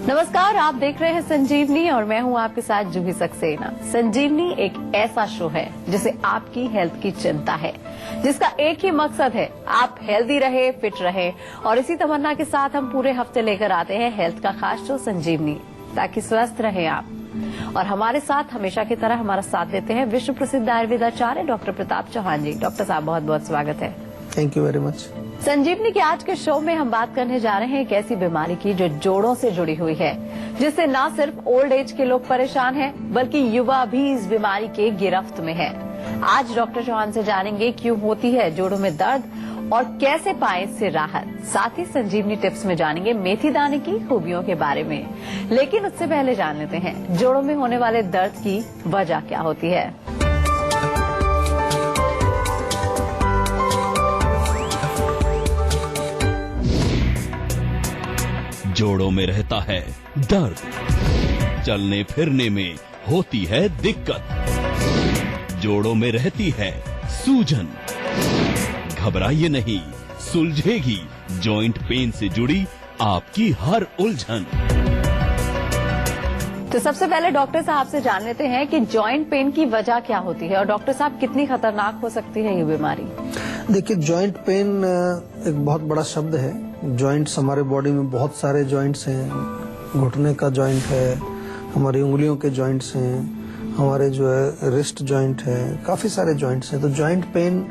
नमस्कार, आप देख रहे हैं संजीवनी और मैं हूं आपके साथ जूही सक्सेना। संजीवनी एक ऐसा शो है जिसे आपकी हेल्थ की चिंता है, जिसका एक ही मकसद है आप हेल्दी रहे, फिट रहे। और इसी तमन्ना के साथ हम पूरे हफ्ते लेकर आते हैं हेल्थ का खास शो संजीवनी, ताकि स्वस्थ रहे आप। और हमारे साथ हमेशा की तरह हमारा साथ देते हैं विश्व प्रसिद्ध आयुर्वेदाचार्य डॉक्टर प्रताप चौहान जी। डॉक्टर साहब, बहुत बहुत स्वागत है। Thank you very much. Sanjeevani के आज के शो में हम बात करने जा रहे हैं एक ऐसी बीमारी की जो जोड़ों से जुड़ी हुई है, जिससे न सिर्फ ओल्ड एज के लोग परेशान हैं, बल्कि युवा भी इस बीमारी के गिरफ्त में है। आज डॉक्टर चौहान से जानेंगे क्यों होती है जोड़ों में दर्द और कैसे पाएं इससे राहत। साथ ही संजीवनी टिप्स में जानेंगे मेथी दाने की खूबियों के बारे में। लेकिन उससे पहले जान लेते हैं जोड़ों में होने वाले दर्द की वजह क्या होती है। जोड़ों में रहता है दर्द, चलने फिरने में होती है दिक्कत, जोड़ों में रहती है सूजन। घबराइए नहीं, सुलझेगी जॉइंट पेन से जुड़ी आपकी हर उलझन। तो सबसे पहले डॉक्टर साहब से जान लेते हैं कि जॉइंट पेन की वजह क्या होती है और डॉक्टर साहब कितनी खतरनाक हो सकती है ये बीमारी। देखिए, जॉइंट पेन एक बहुत बड़ा शब्द है। जॉइंट्स हमारे बॉडी में बहुत सारे जॉइंट्स हैं। घुटने का जॉइंट है, हमारी उंगलियों के जॉइंट्स हैं, हमारे जो है रिस्ट जॉइंट है, काफी सारे जॉइंट्स हैं। तो जॉइंट पेन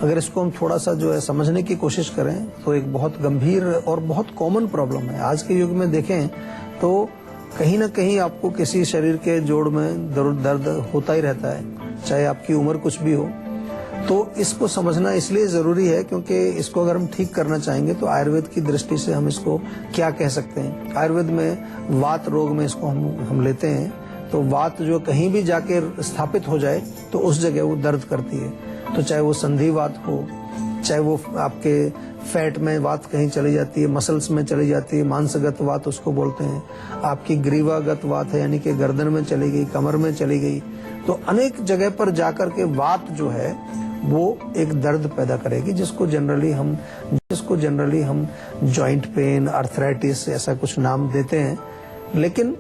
अगर इसको हम थोड़ा सा जो है समझने की कोशिश करें तो एक बहुत गंभीर और बहुत कॉमन प्रॉब्लम है। आज के युग में देखें तो कहीं ना कहीं आपको किसी शरीर के जोड़ में दर्द होता ही रहता है, चाहे आपकी उम्र कुछ भी हो। तो इसको समझना इसलिए जरूरी है क्योंकि इसको अगर हम ठीक करना चाहेंगे तो आयुर्वेद की दृष्टि से हम इसको क्या कह सकते हैं। आयुर्वेद में वात रोग में इसको हम लेते हैं। तो वात जो कहीं भी जाके स्थापित हो जाए तो उस जगह वो दर्द करती है। तो चाहे वो संधि वात हो, चाहे वो आपके फैट में वात कहीं चली जाती है, मसल्स में चली जाती है, मांसगत वात उसको बोलते हैं। आपकी ग्रीवागत वात है, यानी कि गर्दन में चली गई, कमर में चली गई। तो अनेक जगह पर जाकर के वात जो है वो एक दर्द पैदा करेगी, जिसको जनरली हम जॉइंट पेन, अर्थराइटिस ऐसा कुछ नाम देते हैं। लेकिन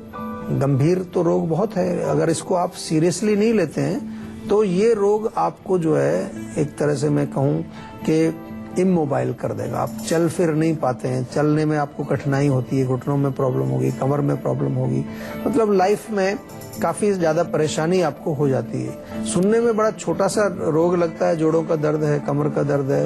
गंभीर तो रोग बहुत है। अगर इसको आप सीरियसली नहीं लेते हैं तो ये रोग आपको जो है एक तरह से मैं कहूँ कि इमोबाइल कर देगा। आप चल फिर नहीं पाते हैं, चलने में आपको कठिनाई होती है, घुटनों में प्रॉब्लम होगी, कमर में प्रॉब्लम होगी, मतलब लाइफ में काफी ज्यादा परेशानी आपको हो जाती है। सुनने में बड़ा छोटा सा रोग लगता है, जोड़ों का दर्द है, कमर का दर्द है,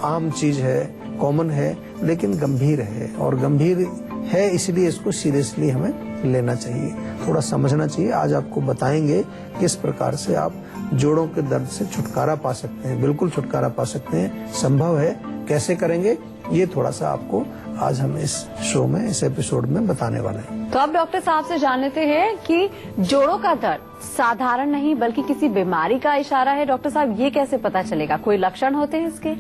आम चीज है, कॉमन है, लेकिन गंभीर है। और गंभीर है इसलिए इसको सीरियसली हमें लेना चाहिए, थोड़ा समझना चाहिए। आज आपको बताएंगे किस प्रकार से आप जोड़ों के दर्द से छुटकारा पा सकते हैं। बिल्कुल छुटकारा पा सकते हैं, संभव है। कैसे करेंगे ये थोड़ा सा आपको आज हम इस शो में, इस एपिसोड में बताने वाले हैं। तो अब डॉक्टर साहब से जान लेते हैं कि जोड़ों का दर्द साधारण नहीं बल्कि किसी बीमारी का इशारा है। डॉक्टर साहब, ये कैसे पता चलेगा? कोई लक्षण होते हैं इसके?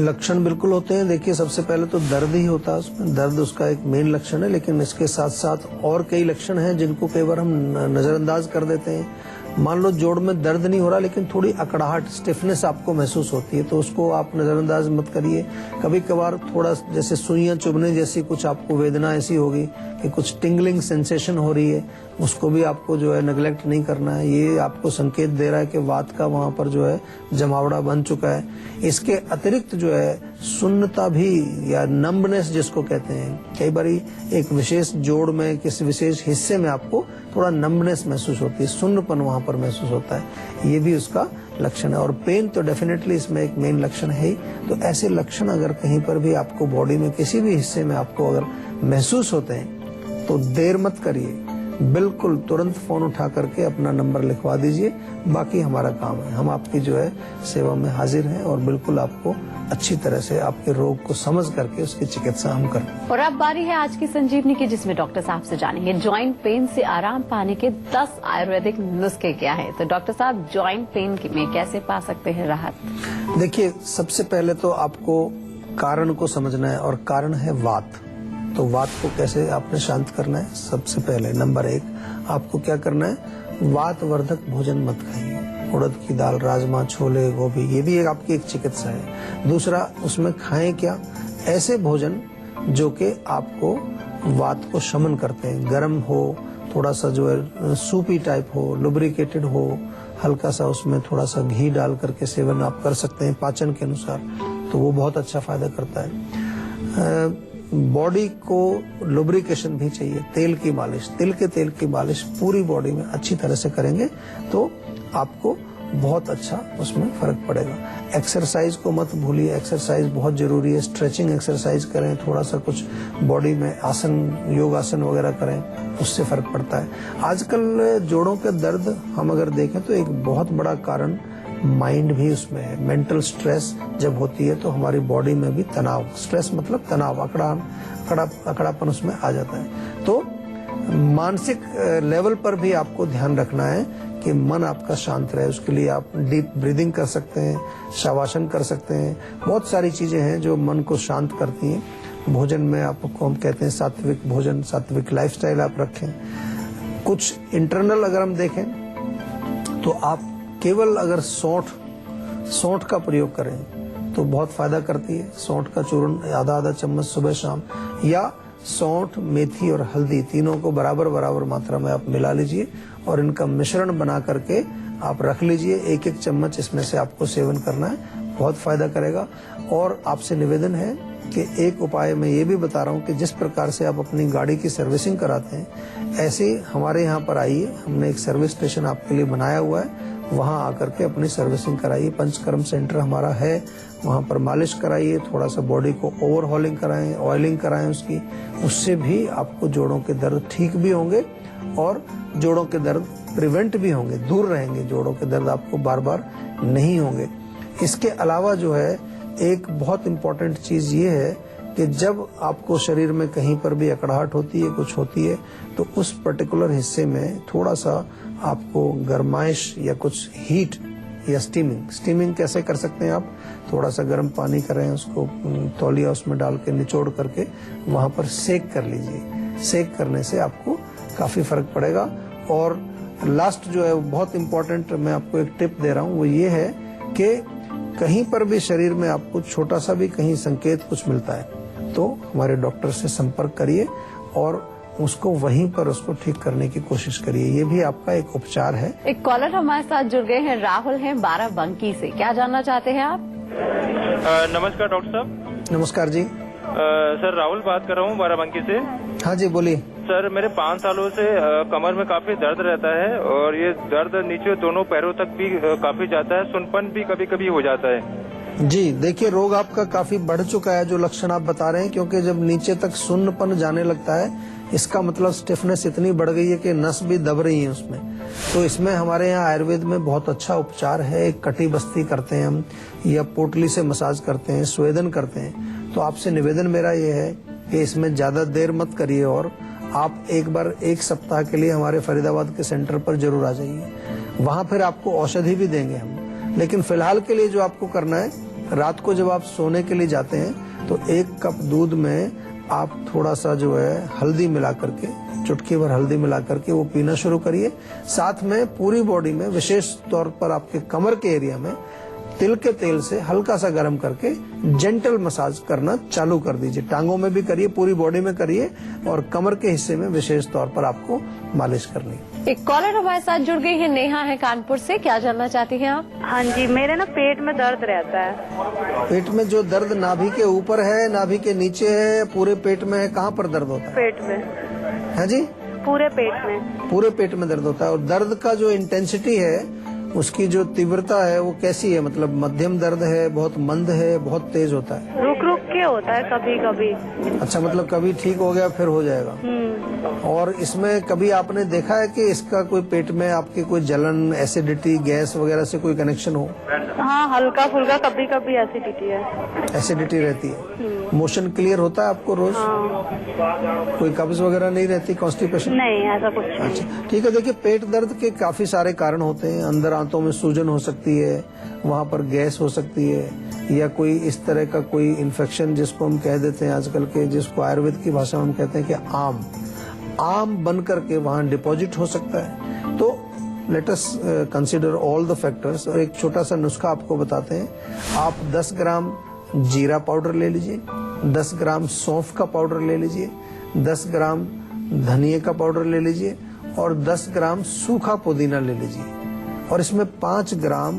लक्षण बिल्कुल होते हैं। देखिए, सबसे पहले तो दर्द ही होता है, उसमें दर्द उसका एक मेन लक्षण है। लेकिन इसके साथ साथ और कई लक्षण हैं जिनको कई बार हम नजरअंदाज कर देते हैं। मान लो जोड़ में दर्द नहीं हो रहा लेकिन थोड़ी अकड़ाहट, स्टिफनेस आपको महसूस होती है, तो उसको आप नजरअंदाज मत करिए। कभी कभार थोड़ा जैसे सुइयां चुभने जैसी कुछ आपको वेदना ऐसी होगी कि कुछ टिंगलिंग सेंसेशन हो रही है, उसको भी आपको जो है नेग्लेक्ट नहीं करना है। ये आपको संकेत दे रहा है कि वात का वहां पर जो है जमावड़ा बन चुका है। इसके अतिरिक्त जो है सुन्नता भी, या नम्बनेस जिसको कहते हैं, कई बार एक विशेष जोड़ में किसी विशेष हिस्से में आपको थोड़ा नम्बनेस महसूस होती है, सुन्नपन वहां पर महसूस होता है, ये भी उसका लक्षण है। और पेन तो डेफिनेटली इसमें एक मेन लक्षण है ही। तो ऐसे लक्षण अगर कहीं पर भी आपको बॉडी में किसी भी हिस्से में आपको अगर महसूस होते हैं तो देर मत करिए, बिल्कुल तुरंत फोन उठा करके अपना नंबर लिखवा दीजिए। बाकी हमारा काम है, हम आपकी जो है सेवा में हाजिर हैं और बिल्कुल आपको अच्छी तरह से आपके रोग को समझ करके उसकी चिकित्सा हम करें। और अब बारी है आज की संजीवनी की, जिसमें डॉक्टर साहब से जानेंगे जॉइंट पेन से आराम पाने के 10 आयुर्वेदिक नुस्खे क्या है। तो डॉक्टर साहब, जॉइंट पेन में कैसे पा सकते हैं राहत? देखिए, सबसे पहले तो आपको कारण को समझना है, और कारण है वात। तो वात को कैसे आपने शांत करना है? सबसे पहले नंबर 1 आपको क्या करना है, वात वर्धक भोजन मत खाइए। उड़द की दाल, राजमा, छोले, गोभी, ये भी आपकी एक चिकित्सा है। दूसरा, उसमें खाएं क्या, ऐसे भोजन जो कि आपको वात को शमन करते हैं। गर्म हो, थोड़ा सा जो है सूपी टाइप हो, लुब्रिकेटेड हो, हल्का सा उसमें थोड़ा सा घी डाल करके सेवन आप कर सकते हैं पाचन के अनुसार, तो वो बहुत अच्छा फायदा करता है। बॉडी को लुब्रिकेशन भी चाहिए, तेल की मालिश, तिल के तेल की मालिश पूरी बॉडी में अच्छी तरह से करेंगे तो आपको बहुत अच्छा उसमें फर्क पड़ेगा। एक्सरसाइज को मत भूलिए, एक्सरसाइज बहुत जरूरी है। स्ट्रेचिंग एक्सरसाइज करें, थोड़ा सा कुछ बॉडी में आसन, योगासन वगैरह करें, उससे फर्क पड़ता है। आजकल जोड़ों के दर्द हम अगर देखें तो एक बहुत बड़ा कारण माइंड भी उसमें है। मेंटल स्ट्रेस जब होती है तो हमारी बॉडी में भी तनाव, स्ट्रेस मतलब तनाव, अकड़ापन उसमें आ जाता है। तो मानसिक लेवल पर भी आपको ध्यान रखना है कि मन आपका शांत रहे। उसके लिए आप डीप ब्रीदिंग कर सकते हैं, शवासन कर सकते हैं, बहुत सारी चीजें हैं जो मन को शांत करती हैं। भोजन में आपको हम कहते हैं सात्विक भोजन, सात्विक लाइफस्टाइल आप रखें। कुछ इंटरनल अगर हम देखें तो आप केवल अगर सौंठ का प्रयोग करें तो बहुत फायदा करती है। सौंठ का चूर्ण आधा चम्मच सुबह शाम, या सौंठ, मेथी और हल्दी तीनों को बराबर बराबर मात्रा में आप मिला लीजिए और इनका मिश्रण बना करके आप रख लीजिए। एक एक चम्मच इसमें से आपको सेवन करना है, बहुत फायदा करेगा। और आपसे निवेदन है कि एक उपाय मैं ये भी बता रहा हूँ कि जिस प्रकार से आप अपनी गाड़ी की सर्विसिंग कराते हैं, ऐसे हमारे यहाँ पर आइए, हमने एक सर्विस स्टेशन आपके लिए बनाया हुआ है, वहाँ आकर के अपनी सर्विसिंग कराइए। पंचकर्म सेंटर हमारा है, वहाँ पर मालिश कराइए, थोड़ा सा बॉडी को ओवरहॉलिंग कराएं, ऑयलिंग कराएं उसकी, उससे भी आपको जोड़ों के दर्द ठीक भी होंगे और जोड़ों के दर्द प्रिवेंट भी होंगे, दूर रहेंगे। जोड़ों के दर्द आपको बार बार नहीं होंगे। इसके अलावा जो है एक बहुत इम्पोर्टेंट चीज ये है कि जब आपको शरीर में कहीं पर भी अकड़ाहट होती है, कुछ होती है, तो उस पर्टिकुलर हिस्से में थोड़ा सा आपको गरमाइश या कुछ हीट या स्टीमिंग कैसे कर सकते हैं आप? थोड़ा सा गर्म पानी करें, उसको तौलिया उसमें डाल के निचोड़ करके वहां पर सेक कर लीजिए। सेक करने से आपको काफी फर्क पड़ेगा। और लास्ट जो है बहुत इम्पोर्टेंट मैं आपको एक टिप दे रहा हूँ, वो ये है कि कहीं पर भी शरीर में आपको छोटा सा भी कहीं संकेत कुछ मिलता है तो हमारे डॉक्टर से संपर्क करिए और उसको वहीं पर उसको ठीक करने की कोशिश करिए। ये भी आपका एक उपचार है। एक कॉलर हमारे साथ जुड़ गए हैं, राहुल हैं बाराबंकी से। क्या जानना चाहते हैं आप? नमस्कार डॉक्टर साहब। नमस्कार जी। सर राहुल बात कर रहा हूँ बाराबंकी से। हाँ जी बोलिए। सर मेरे 5 सालों से कमर में काफी दर्द रहता है और ये दर्द नीचे दोनों पैरों तक भी काफी जाता है, सुनपन भी कभी कभी हो जाता है। जी देखिए, रोग आपका काफी बढ़ चुका है जो लक्षण आप बता रहे हैं, क्योंकि जब नीचे तक सुन्नपन जाने लगता है इसका मतलब स्टिफनेस इतनी बढ़ गई है कि नस भी दब रही है उसमें। तो इसमें हमारे यहाँ आयुर्वेद में बहुत अच्छा उपचार है। एक कटी बस्ती करते हैं हम, या पोटली से मसाज करते हैं, स्वेदन करते हैं। तो आपसे निवेदन मेरा ये है कि इसमें ज्यादा देर मत करिए और आप एक बार 1 सप्ताह के लिए हमारे फरीदाबाद के सेंटर पर जरूर आ जाइए। वहाँ फिर आपको औषधि भी देंगे हम। लेकिन फिलहाल के लिए जो आपको करना है, रात को जब आप सोने के लिए जाते हैं तो 1 कप दूध में आप थोड़ा सा जो है हल्दी मिला करके, चुटकी भर हल्दी मिला करके वो पीना शुरू करिए। साथ में पूरी बॉडी में, विशेष तौर पर आपके कमर के एरिया में तिल के तेल से हल्का सा गर्म करके जेंटल मसाज करना चालू कर दीजिए। टांगों में भी करिए, पूरी बॉडी में करिए और कमर के हिस्से में विशेष तौर पर आपको मालिश करनी। एक कॉलर हमारे साथ जुड़ गई है, नेहा है कानपुर से। क्या जानना चाहती हैं आप? हाँ जी, मेरे ना पेट में दर्द रहता है। पेट में जो दर्द नाभि के ऊपर है, नाभि के नीचे है, पूरे पेट में है? कहाँ पर दर्द होता है? पेट में। है जी? पूरे पेट में। पूरे पेट में दर्द होता है। और दर्द का जो इंटेंसिटी है, उसकी जो तीव्रता है वो कैसी है? मतलब मध्यम दर्द है, बहुत मंद है, बहुत तेज होता है? रुक रुक के होता है कभी कभी। अच्छा, मतलब कभी ठीक हो गया फिर हो जाएगा। और इसमें कभी आपने देखा है कि इसका कोई पेट में आपके कोई जलन, एसिडिटी, गैस वगैरह से कोई कनेक्शन हो? हाँ, हल्का फुल्का कभी कभी एसिडिटी है। एसिडिटी रहती है। मोशन क्लियर होता है आपको रोज? हाँ। कोई कब्ज वगैरह नहीं रहती, कॉन्स्टिपेशन? नहीं, ऐसा कुछ नहीं। अच्छा ठीक है। देखिए, पेट दर्द के काफी सारे कारण होते हैं। अंदर आंतों में सूजन हो सकती है, वहाँ पर गैस हो सकती है, या कोई इस तरह का कोई इन्फेक्शन जिसको हम कह देते हैं आजकल के, जिसको आयुर्वेद की भाषा में हम कहते हैं कि आम बन करके वहाँ डिपॉजिट हो सकता है। तो let us consider all the factors. और एक छोटा सा नुस्खा आपको बताते हैं। आप 10 ग्राम जीरा पाउडर ले लीजिए, 10 ग्राम सौंफ का पाउडर ले लीजिए, 10 ग्राम धनिया का पाउडर ले लीजिए और 10 ग्राम सूखा पुदीना ले लीजिए और इसमें 5 ग्राम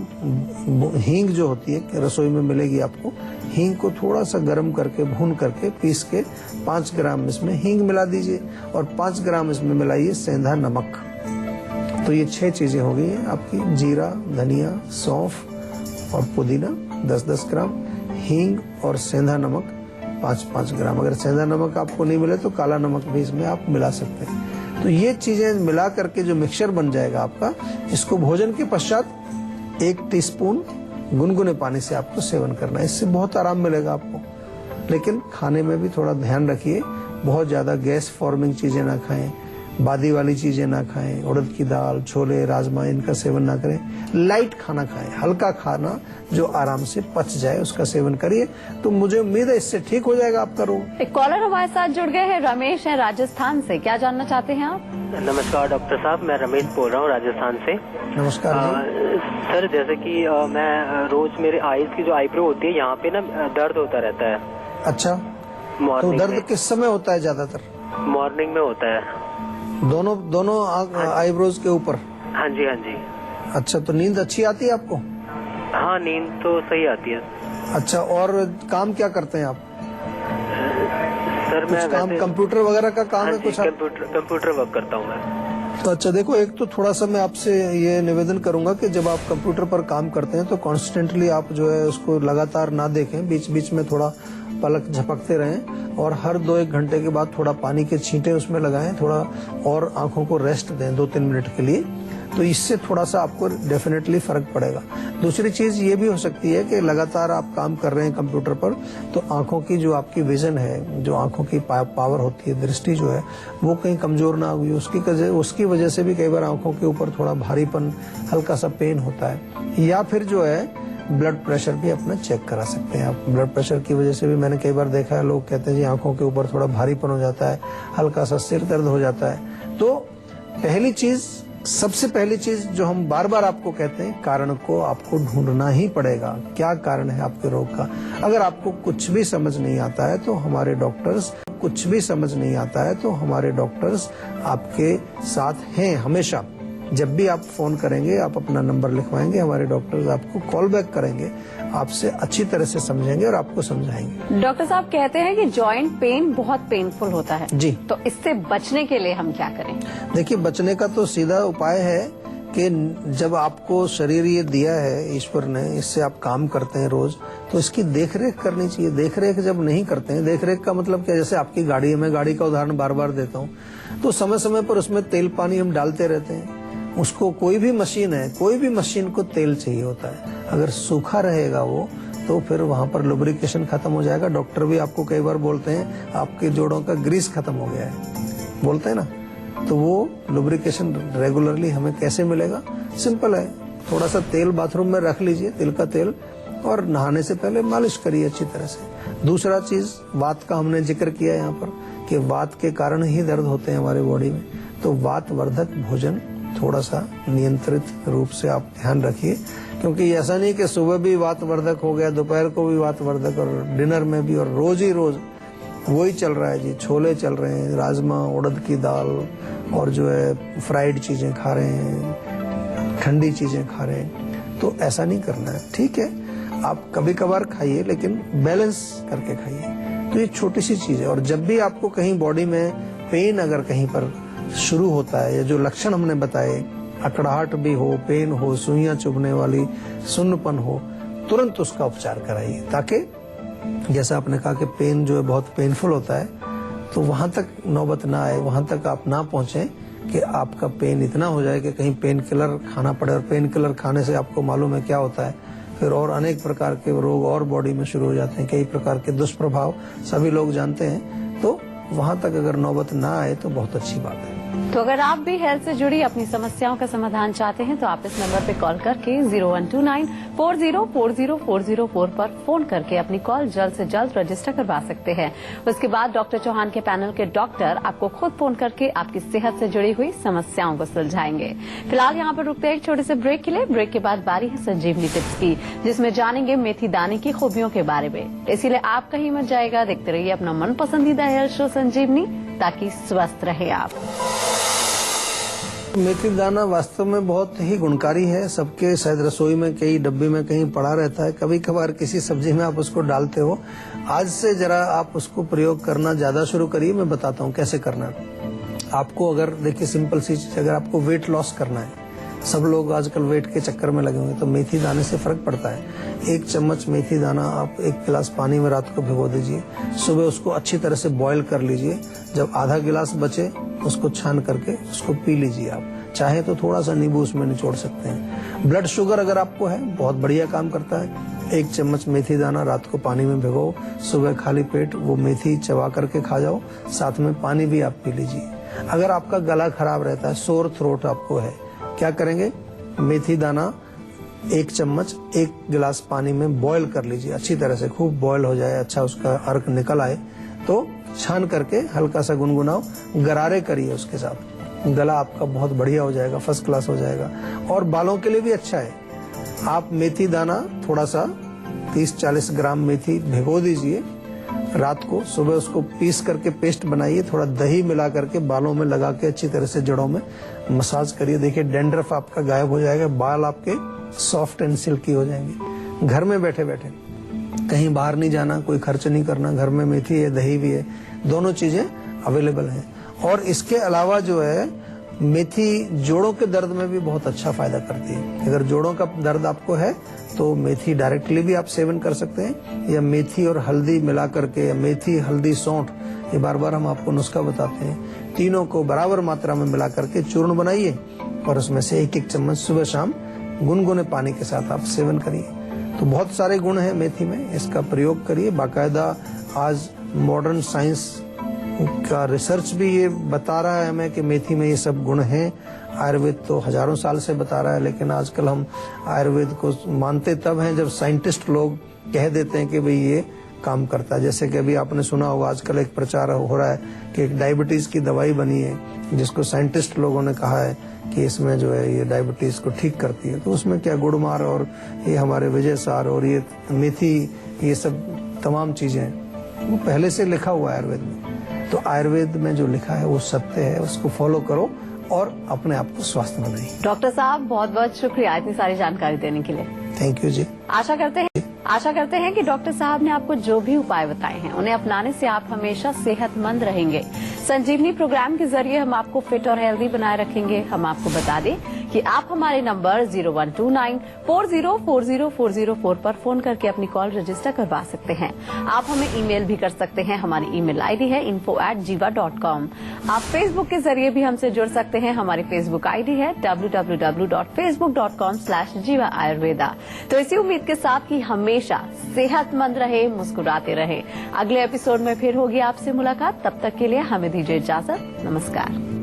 हींग जो होती है रसोई में मिलेगी आपको, हींग को थोड़ा सा गर्म करके भून करके पीस के 5 ग्राम इसमें हींग मिला दीजिए और 5 ग्राम इसमें मिलाइए सेंधा नमक। तो ये 6 चीजें हो गई हैं आपकी, जीरा, धनिया, सौंफ और पुदीना 10-10 ग्राम, हींग और सेंधा नमक 5-5 ग्राम। अगर सेंधा नमक आपको नहीं मिले तो काला नमक भी इसमें आप मिला सकते हैं। तो ये चीजें मिला करके जो मिक्सचर बन जाएगा आपका, इसको भोजन के पश्चात 1 टीस्पून गुनगुने पानी से आपको सेवन करना है। इससे बहुत आराम मिलेगा आपको, लेकिन खाने में भी थोड़ा ध्यान रखिए, बहुत ज्यादा गैस फॉर्मिंग चीजें ना खाएं, बादी वाली चीजें ना खाएं, उड़द की दाल, छोले, राजमा इनका सेवन ना करें, लाइट खाना खाएं, हल्का खाना जो आराम से पच जाए उसका सेवन करिए। तो मुझे उम्मीद है इससे ठीक हो जाएगा आपका रोग। एक कॉलर हमारे साथ जुड़ गए हैं, रमेश हैं राजस्थान से। क्या जानना चाहते हैं आप? नमस्कार डॉक्टर साहब, मैं रमेश बोल रहा हूँ राजस्थान से। नमस्कार जी। सर जैसे कि मैं रोज मेरे आईज की जो आईब्रो होती है यहाँ पे ना दर्द होता रहता है। अच्छा, तो दर्द किस समय होता है ज्यादातर? मॉर्निंग में होता है। दोनों आईब्रोज के ऊपर? हाँ जी, हाँ जी। अच्छा, तो नींद अच्छी आती है आपको? हाँ, नींद तो सही आती है। अच्छा, और काम क्या करते हैं आप? सर मैं काम कंप्यूटर वगैरह का काम है कुछ? कंप्यूटर वर्क करता हूँ मैं। तो अच्छा देखो, एक तो थोड़ा सा मैं आपसे ये निवेदन करूंगा कि जब आप कंप्यूटर पर काम करते हैं तो कॉन्स्टेंटली आप जो है उसको लगातार ना देखें, बीच बीच में थोड़ा पलक झपकते रहें और हर 2-1 घंटे के बाद थोड़ा पानी के छींटे उसमें लगाएं, थोड़ा और आंखों को रेस्ट दें 2-3 मिनट के लिए। तो इससे थोड़ा सा आपको डेफिनेटली फर्क पड़ेगा। दूसरी चीज ये भी हो सकती है कि लगातार आप काम कर रहे हैं कंप्यूटर पर, तो आंखों की जो आपकी विजन है, जो आंखों की पावर होती है, दृष्टि जो है वो कहीं कमजोर ना हुई, उसकी वजह से भी कई बार आंखों के ऊपर थोड़ा भारीपन, हल्का सा पेन होता है। या फिर जो है ब्लड प्रेशर भी अपना चेक करा सकते हैं आप। ब्लड प्रेशर की वजह से भी मैंने कई बार देखा है, लोग कहते हैं जी आंखों के ऊपर थोड़ा भारीपन हो जाता है, हल्का सा सिर दर्द हो जाता है। तो सबसे पहली चीज जो हम बार बार आपको कहते हैं, कारण को आपको ढूंढना ही पड़ेगा। क्या कारण है आपके रोग का? अगर आपको कुछ भी समझ नहीं आता है तो हमारे डॉक्टर्स आपके साथ हैं हमेशा। जब भी आप फोन करेंगे, आप अपना नंबर लिखवाएंगे, हमारे डॉक्टर्स आपको कॉल बैक करेंगे, आपसे अच्छी तरह से समझेंगे और आपको समझाएंगे। डॉक्टर साहब कहते हैं कि जॉइंट पेन बहुत पेनफुल होता है जी, तो इससे बचने के लिए हम क्या करें? देखिए, बचने का तो सीधा उपाय है कि जब आपको शरीर ये दिया है ईश्वर ने, इससे आप काम करते हैं रोज, तो इसकी देखरेख करनी चाहिए। देखरेख जब नहीं करते हैं, देखरेख का मतलब क्या, जैसे आपकी गाड़ी है, मैं गाड़ी का उदाहरण बार बार देता हूँ, तो समय समय पर उसमें तेल पानी हम डालते रहते हैं। उसको कोई भी मशीन को तेल चाहिए होता है। अगर सूखा रहेगा वो, तो फिर वहां पर लुब्रिकेशन खत्म हो जाएगा। डॉक्टर भी आपको कई बार बोलते हैं आपके जोड़ों का ग्रीस खत्म हो गया है, बोलते हैं ना। तो वो लुब्रिकेशन रेगुलरली हमें कैसे मिलेगा? सिंपल है, थोड़ा सा तेल बाथरूम में रख लीजिए, तिल का तेल, और नहाने से पहले मालिश करिए अच्छी तरह से। दूसरा चीज, वात का हमने जिक्र किया यहाँ पर कि वात के कारण ही दर्द होते हैं हमारे बॉडी में, तो वात वर्धक भोजन थोड़ा सा नियंत्रित रूप से आप ध्यान रखिए, क्योंकि ऐसा नहीं कि सुबह भी वातवर्धक हो गया, दोपहर को भी वातवर्धक और डिनर में भी, और रोज ही रोज वही चल रहा है जी। छोले चल रहे हैं, राजमा, उड़द की दाल, और जो है फ्राइड चीजें खा रहे हैं, ठंडी चीजें खा रहे हैं। तो ऐसा नहीं करना है, ठीक है? आप कभी कभार खाइए, लेकिन बैलेंस करके खाइए। तो ये छोटी सी चीज है। और जब भी आपको कहीं बॉडी में पेन अगर कहीं पर शुरू होता है, या जो लक्षण हमने बताए, अकड़ाहट भी हो, पेन हो, सुइयां चुभने वाली, सुन्नपन हो, तुरंत उसका उपचार कराइए, ताकि जैसा आपने कहा कि पेन जो है बहुत पेनफुल होता है, तो वहां तक नौबत ना आए, वहां तक आप ना पहुंचे कि आपका पेन इतना हो जाए कि कहीं पेन किलर खाना पड़े। और पेन किलर खाने से आपको मालूम है क्या होता है, फिर और अनेक प्रकार के रोग और बॉडी में शुरू हो जाते हैं, कई प्रकार के दुष्प्रभाव सभी लोग जानते हैं। तो वहां तक अगर नौबत ना आए तो बहुत अच्छी बात है। तो अगर आप भी हेल्थ से जुड़ी अपनी समस्याओं का समाधान चाहते हैं तो आप इस नंबर पे कॉल करके 0129404040 पर फोन करके अपनी कॉल जल्द से जल्द रजिस्टर करवा सकते हैं। उसके बाद डॉक्टर चौहान के पैनल के डॉक्टर आपको खुद फोन करके आपकी सेहत से जुड़ी हुई समस्याओं को सुलझाएंगे। फिलहाल यहाँ पर रुकते हैं एक छोटे से ब्रेक के लिए। ब्रेक के बाद बारी है संजीवनी टिप्स की, जिसमें जानेंगे मेथी दाने की खूबियों के बारे में। इसीलिए आप कहीं मत जाएगा, देखते रहिए अपना मन पसंदीदा हेल्थ शो संजीवनी। ताकि स्वस्थ रहे आप। मेथी दाना वास्तव में बहुत ही गुणकारी है। सबके शायद रसोई में कहीं डब्बी में कहीं पड़ा रहता है, कभी कभार किसी सब्जी में आप उसको डालते हो। आज से जरा आप उसको प्रयोग करना ज्यादा शुरू करिए। मैं बताता हूँ कैसे करना है आपको। अगर देखिए सिंपल सी चीज, अगर आपको वेट लॉस करना है, सब लोग आजकल वेट के चक्कर में लगे हुए हैं, तो मेथी दाने से फर्क पड़ता है। 1 चम्मच मेथी दाना आप 1 गिलास पानी में रात को भिगो दीजिए, सुबह उसको अच्छी तरह से बॉईल कर लीजिए। जब आधा गिलास बचे उसको छान करके उसको पी लीजिए। आप चाहे तो थोड़ा सा नींबू उसमें निचोड़ सकते हैं। ब्लड शुगर अगर आपको है, बहुत बढ़िया काम करता है। 1 चम्मच मेथी दाना रात को पानी में भिगो, सुबह खाली पेट वो मेथी चबा करके खा जाओ, साथ में पानी भी आप पी लीजिए। अगर आपका गला खराब रहता है, सोर थ्रोट आपको है, क्या करेंगे, मेथी दाना 1 चम्मच 1 गिलास पानी में बॉईल कर लीजिए। अच्छी तरह से खूब बॉईल हो जाए, अच्छा उसका अर्क निकल आए तो छान करके हल्का सा गुनगुनाओ, गरारे करिए उसके साथ। गला आपका बहुत बढ़िया हो जाएगा, फर्स्ट क्लास हो जाएगा। और बालों के लिए भी अच्छा है। आप मेथी दाना थोड़ा सा 30-40 ग्राम मेथी भिगो दीजिए रात को, सुबह उसको पीस करके पेस्ट बनाइए, थोड़ा दही मिला करके बालों में लगा के अच्छी तरह से जड़ों में मसाज करिए। देखिए डैंड्रफ आपका गायब हो जाएगा, बाल आपके सॉफ्ट एंड सिल्की हो जाएंगे। घर में बैठे बैठे, कहीं बाहर नहीं जाना, कोई खर्च नहीं करना, घर में मेथी है, दही भी है, दोनों चीजें अवेलेबल हैं। और इसके अलावा जो है मेथी जोड़ों के दर्द में भी बहुत अच्छा फायदा करती है। अगर जोड़ों का दर्द आपको है तो मेथी डायरेक्टली भी आप सेवन कर सकते हैं, या मेथी और हल्दी मिला करके, या मेथी हल्दी सौंठ, ये बार बार हम आपको नुस्खा बताते हैं, तीनों को बराबर मात्रा में मिला करके चूर्ण बनाइए और उसमें से 1-1 चम्मच सुबह शाम गुनगुने पानी के साथ आप सेवन करिए। तो बहुत सारे गुण हैं मेथी में, इसका प्रयोग करिए। बाकायदा आज मॉडर्न साइंस का रिसर्च भी ये बता रहा है हमें कि मेथी में ये सब गुण हैं। आयुर्वेद तो हजारों साल से बता रहा है, लेकिन आजकल हम आयुर्वेद को मानते तब हैं जब साइंटिस्ट लोग कह देते हैं कि भाई ये काम करता है। जैसे कि अभी आपने सुना होगा, आजकल एक प्रचार हो रहा है कि एक डायबिटीज की दवाई बनी है जिसको साइंटिस्ट लोगों ने कहा है कि इसमें जो है ये डायबिटीज को ठीक करती है। तो उसमें क्या गुड़मार और ये हमारे विजय सार और ये मेथी, ये सब तमाम चीजें वो पहले से लिखा हुआ है आयुर्वेद में। तो आयुर्वेद में जो लिखा है वो सत्य है, उसको फॉलो करो और अपने आप को स्वस्थ बनाइए। डॉक्टर साहब बहुत बहुत शुक्रिया इतनी सारी जानकारी देने के लिए। थैंक यू जी। आशा करते हैं कि डॉक्टर साहब ने आपको जो भी उपाय बताए हैं उन्हें अपनाने से आप हमेशा सेहतमंद रहेंगे। संजीवनी प्रोग्राम के जरिए हम आपको फिट और हेल्दी बनाए रखेंगे। हम आपको बता दें कि आप हमारे नंबर 0129404004 पर फोन करके अपनी कॉल रजिस्टर करवा सकते हैं। आप हमें ईमेल भी कर सकते हैं। हमारी ईमेल आईडी है info@jiva.com। आप फेसबुक के जरिए भी हमसे जुड़ सकते हैं। हमारी फेसबुक आईडी है www.facebook.com/jiva ayurveda। तो इसी उम्मीद के साथ कि हमेशा सेहतमंद रहे, मुस्कुराते रहे। अगले एपिसोड में फिर होगी आपसे मुलाकात। तब तक के लिए हमें दीजिए इजाजत। नमस्कार।